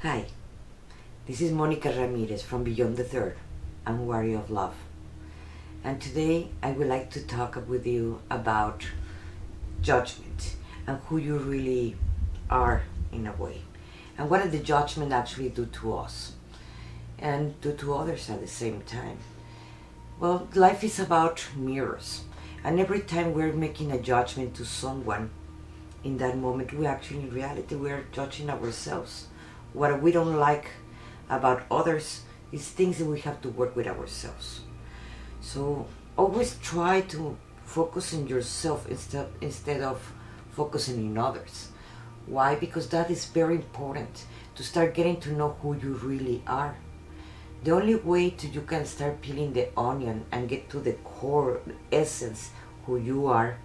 Hi, this is Monica Ramirez from Beyond the Third and Warrior of Love. And today I would like to talk with you about judgment and who you really are in a way. And what the judgment actually do to us and do to others at the same time. Well, life is about mirrors. And every time we're making a judgment to someone, in that moment, we actually, in reality, we're judging ourselves. What we don't like about others is things that we have to work with ourselves. So always try to focus on yourself instead of focusing on others. Why? Because that is very important to start getting to know who you really are. The only way you can start peeling the onion and get to the core essence who you are,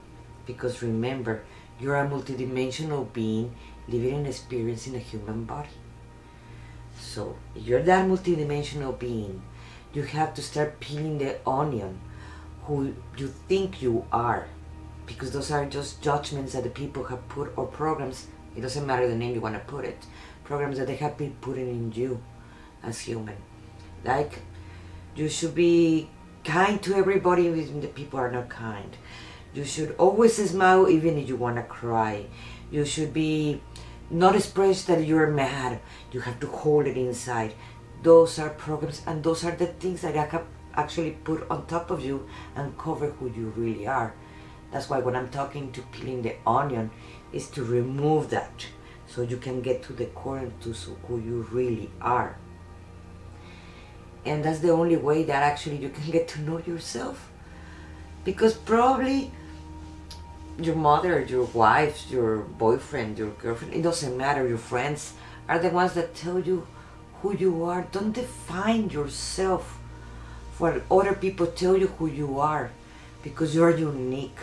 because remember, you're a multidimensional being living an experience in a human body. So if you're that multidimensional being, you have to start peeling the onion who you think you are, because those are just judgments that the people have put, or programs, it doesn't matter the name you want to put it, programs that they have been putting in you as human. Like, you should be kind to everybody even the people are not kind. You should always smile even if you want to cry. You should be not express that you're mad. You have to hold it inside. Those are programs, and those are the things that I have actually put on top of you and cover who you really are. That's why when I'm talking to peeling the onion, is to remove that so you can get to the core to who you really are. And that's the only way that actually you can get to know yourself. Because probably your mother, your wife, your boyfriend, your girlfriend, it doesn't matter, your friends are the ones that tell you who you are. Don't define yourself for other people tell you who you are, because you're unique.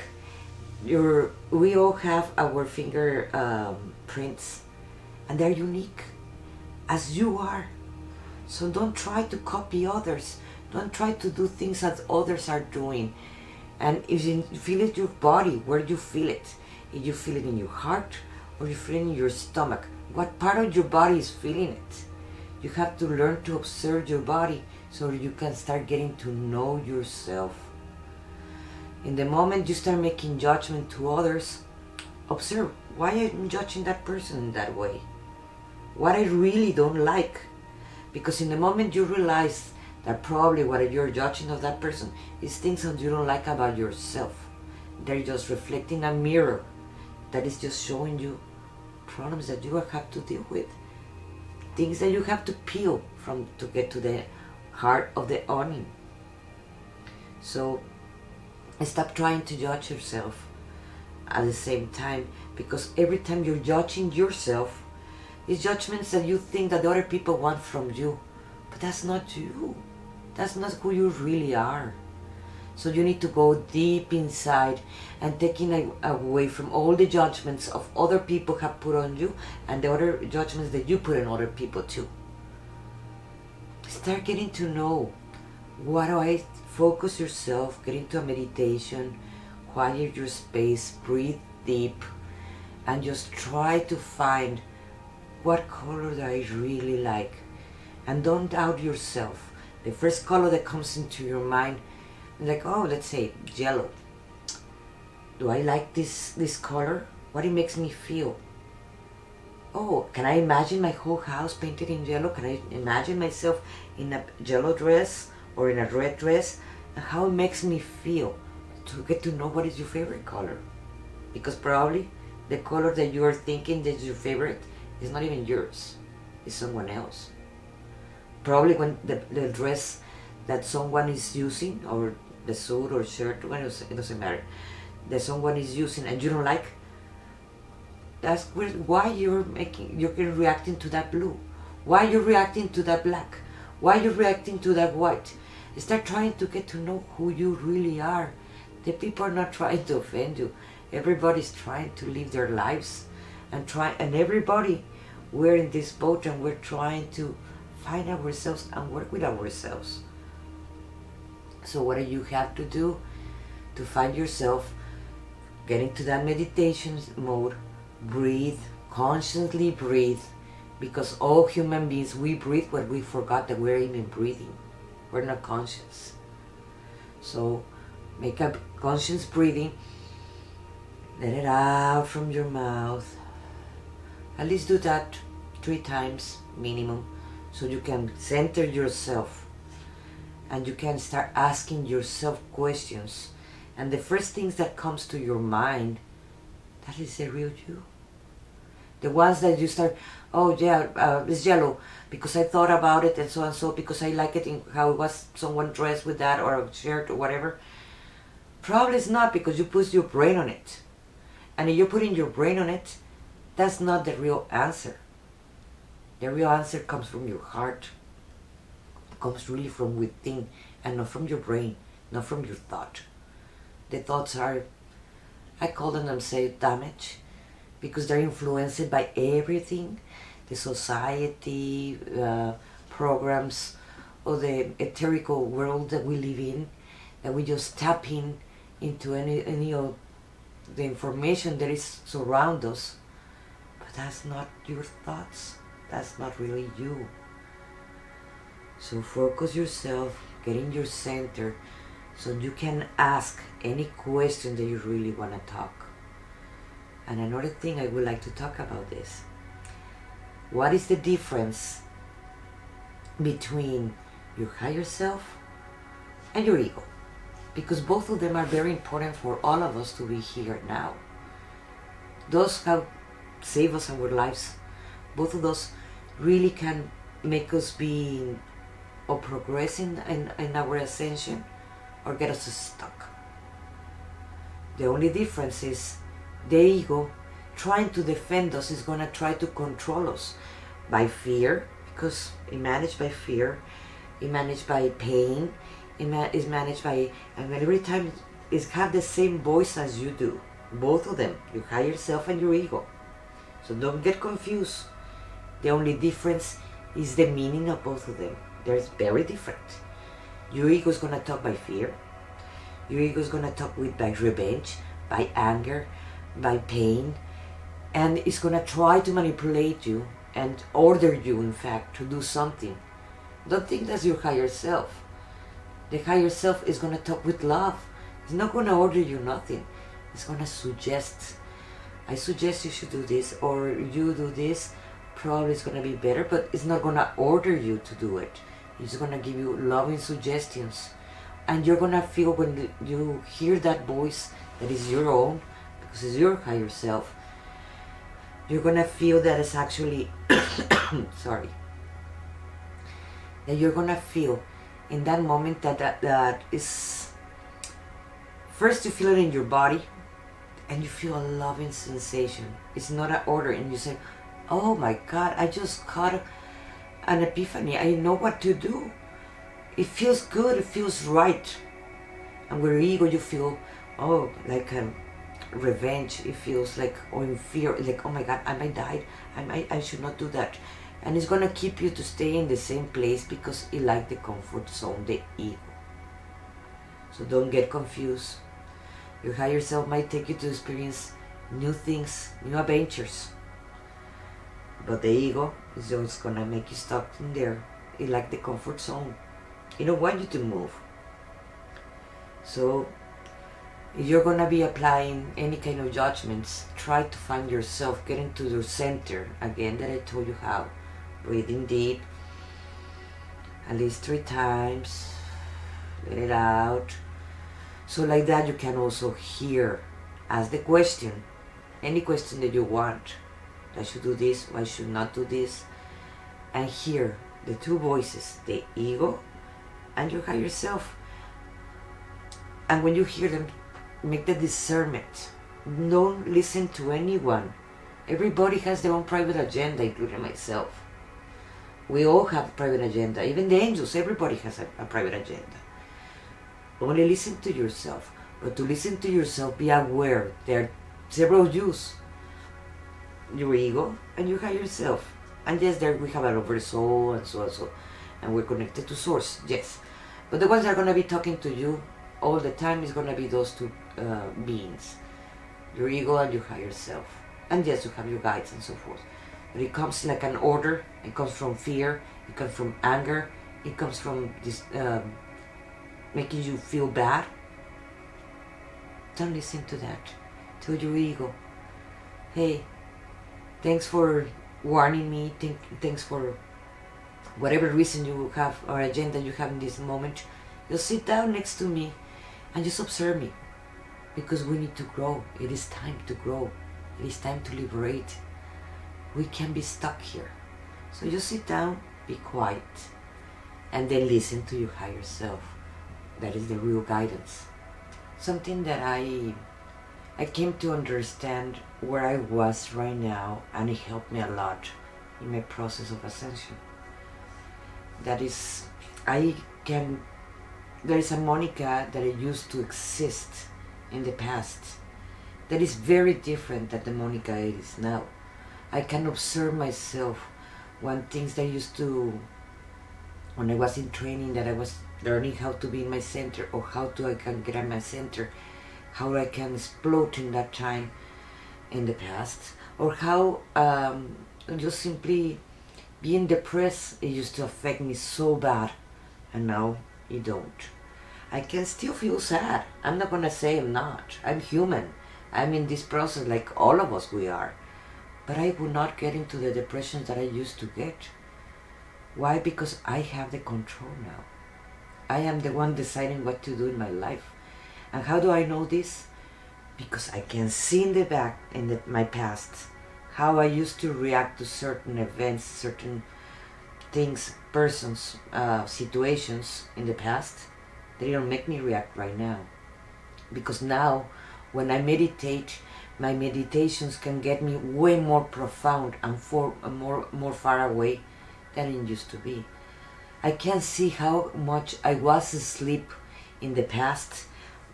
We all have our finger prints, and they're unique as you are. So don't try to copy others. Don't try to do things that others are doing. And if you feel it in your body, where do you feel it? If you feel it in your heart, or you feel it in your stomach, what part of your body is feeling it? You have to learn to observe your body so you can start getting to know yourself. In the moment you start making judgment to others, observe, why I'm judging that person in that way? What I really don't like. Because in the moment you realize that probably what you're judging of that person is things that you don't like about yourself. They're just reflecting a mirror that is just showing you problems that you have to deal with. Things that you have to peel from to get to the heart of the onion. So stop trying to judge yourself at the same time, because every time you're judging yourself, it's judgments that you think that the other people want from you. But that's not you. That's not who you really are. So you need to go deep inside and taking away from all the judgments of other people have put on you and the other judgments that you put on other people too. Start getting to know what do I focus yourself, get into a meditation, quiet your space, breathe deep, and just try to find what color that I really like. And don't doubt yourself. The first color that comes into your mind, like, oh, let's say yellow. Do I like this color? What it makes me feel? Oh, can I imagine my whole house painted in yellow? Can I imagine myself in a yellow dress or in a red dress? And how it makes me feel to get to know what is your favorite color. Because probably the color that you are thinking that is your favorite is not even yours. It's someone else. Probably when the dress that someone is using, or the suit or shirt, it doesn't matter, that someone is using and you don't like, that's why you're reacting to that blue. Why you're reacting to that black. Why you're reacting to that white. Start trying to get to know who you really are. The people are not trying to offend you. Everybody's trying to live their lives and everybody, we're in this boat and we're trying to find ourselves and work with ourselves. So what do you have to do to find yourself? Get into that meditation mode, breathe, consciously breathe, Because all human beings, we breathe, but we forgot that we're even breathing. We're not conscious. So make a conscious breathing. Let it out from your mouth. At least do that 3 times minimum, so you can center yourself and you can start asking yourself questions. And the first things that comes to your mind, that is the real you. The ones that you start, oh yeah, it's yellow because I thought about it and so, because I like it in how it was someone dressed with that or a shirt or whatever. Probably it's not, because you put your brain on it. And if you're putting your brain on it, that's not the real answer. The real answer comes from your heart. It comes really from within and not from your brain, not from your thought. The thoughts are, I call them say damage, because they're influenced by everything, the society, programs, or the etherical world that we live in, that we just tap into any of the information that is surround us. But that's not your thoughts. That's not really you. So focus yourself, get in your center, so you can ask any question that you really want to talk. And another thing I would like to talk about this. What is the difference between your higher self and your ego? Because both of them are very important for all of us to be here now. Those have saved us in our lives. Both of those really can make us be or progressing in our ascension, or get us stuck. The only difference is the ego trying to defend us is going to try to control us by fear, because it's managed by fear, it's managed by pain, it's managed by, and every time it have the same voice as you do. Both of them, your higher self and your ego. So don't get confused. The only difference is the meaning of both of them. They're very different. Your ego is going to talk by fear. Your ego is going to talk by revenge, by anger, by pain, and it's going to try to manipulate you and order you, in fact, to do something. Don't think that's your higher self. The higher self is going to talk with love. It's not going to order you nothing. It's going to suggest. I suggest you should do this, or you do this. Probably it's going to be better, but it's not going to order you to do it. It's going to give you loving suggestions. And you're going to feel, when you hear that voice that is your own, because it's your higher self, you're going to feel that it's actually, sorry, that you're going to feel in that moment that is, first you feel it in your body, and you feel a loving sensation. It's not an order, and you say, oh my God, I just caught an epiphany. I know what to do. It feels good, it feels right. And with ego you feel, oh, like revenge. It feels like, or in fear, like, oh my God, I might die. I should not do that. And it's gonna keep you to stay in the same place because it like the comfort zone, the ego. So don't get confused. Your higher self might take you to experience new things, new adventures. But the ego is just gonna make you stuck in there. It like the comfort zone. It don't want you to move. So if you're gonna be applying any kind of judgments, try to find yourself, get into your center again, that I told you how. Breathing deep, at least 3 times. Let it out. So like that you can also hear, ask the question, any question that you want. I should do this, I should not do this. And hear the 2 voices, the ego and your higher self. And when you hear them, make the discernment. Don't listen to anyone. Everybody has their own private agenda, including myself. We all have a private agenda. Even the angels, everybody has a private agenda. Only listen to yourself. But to listen to yourself, be aware. There are several yous. Your ego and your higher self. And yes, there we have our oversoul and so and so. And we're connected to source, yes. But the ones that are going to be talking to you all the time is going to be those 2 beings. Your ego and your higher self. And yes, you have your guides and so forth. but it comes like an order. It comes from fear. It comes from anger. It comes from this making you feel bad. Don't listen to that. Tell your ego, hey, thanks for warning me. Thanks for whatever reason you have or agenda you have in this moment. Just sit down next to me and just observe me, because we need to grow. It is time to grow. It is time to liberate. We can't be stuck here. So just sit down, be quiet, and then listen to your higher self. That is the real guidance. Something that I came to understand where I was right now, and it helped me a lot in my process of ascension. That is, there is a Monica that I used to exist in the past that is very different than the Monica it is now. I can observe myself when things that I used to, when I was in training, that I was learning how to be in my center, or I can get at my center, how I can explode in that time in the past, or how just simply being depressed, it used to affect me so bad, and now it don't. I can still feel sad. I'm not gonna say I'm not. I'm human. I'm in this process like all of us we are. But I will not get into the depressions that I used to get. Why? Because I have the control now. I am the one deciding what to do in my life. And how do I know this? Because I can see in the back, in my past, how I used to react to certain events, certain things, persons, situations in the past. They don't make me react right now. Because now, when I meditate, my meditations can get me way more profound and more far away than it used to be. I can see how much I was asleep in the past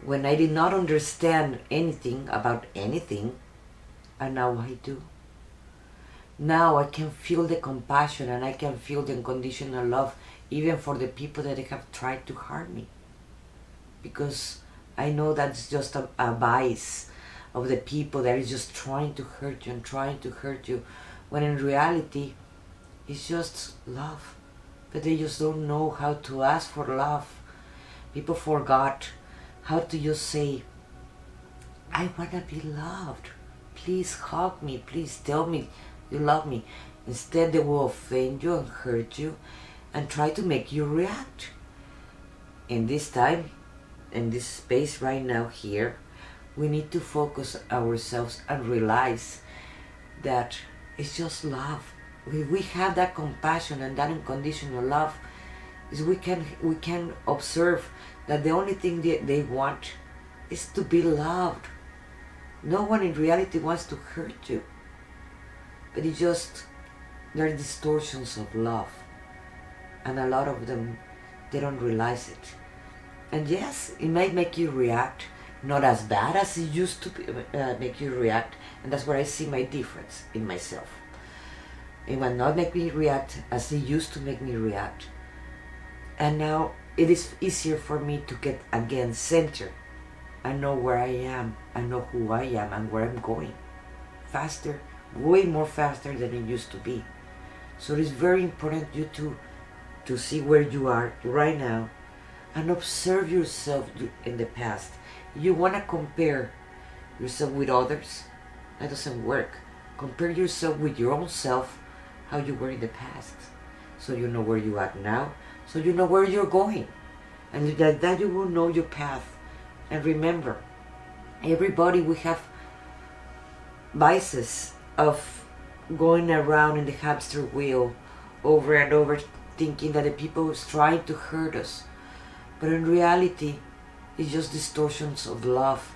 when I did not understand anything about anything, and now I do. Now I can feel the compassion, and I can feel the unconditional love even for the people that have tried to harm me. Because I know that's just a bias of the people that is just trying to hurt you and trying to hurt you, when in reality it's just love. But they just don't know how to ask for love. People forgot how to just say, I wanna be loved. Please hug me, please tell me you love me. Instead they will offend you and hurt you and try to make you react. In this time, in this space right now here, we need to focus ourselves and realize that it's just love. We have that compassion and that unconditional love, is we can observe that the only thing they want is to be loved. No one in reality wants to hurt you, but it just, there are distortions of love, and a lot of them, they don't realize it. And yes, it might make you react, not as bad as it used to make you react, and that's where I see my difference in myself. It will not make me react as it used to make me react. And now it is easier for me to get again centered. I know where I am, I know who I am and where I'm going. Faster, way more faster than it used to be. So it is very important you to see where you are right now and observe yourself in the past. You want to compare yourself with others? That doesn't work. Compare yourself with your own self, how you were in the past, so you know where you are now, so you know where you're going, and like that you will know your path. And remember, everybody, we have vices of going around in the hamster wheel over and over, thinking that the people is trying to hurt us, but in reality it's just distortions of love,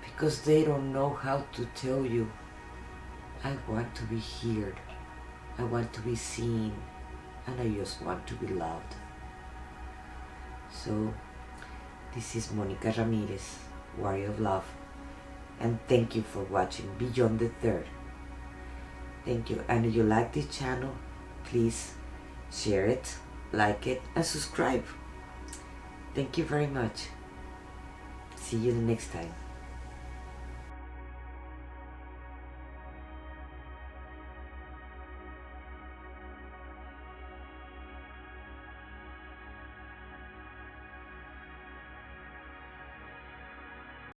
because they don't know how to tell you, I want to be heard, I want to be seen, and I just want to be loved. So this is Monica Ramirez, Warrior of Love, and thank you for watching Beyond the Third. Thank you, and if you like this channel, please share it, like it, and subscribe. Thank you very much. See you the next time.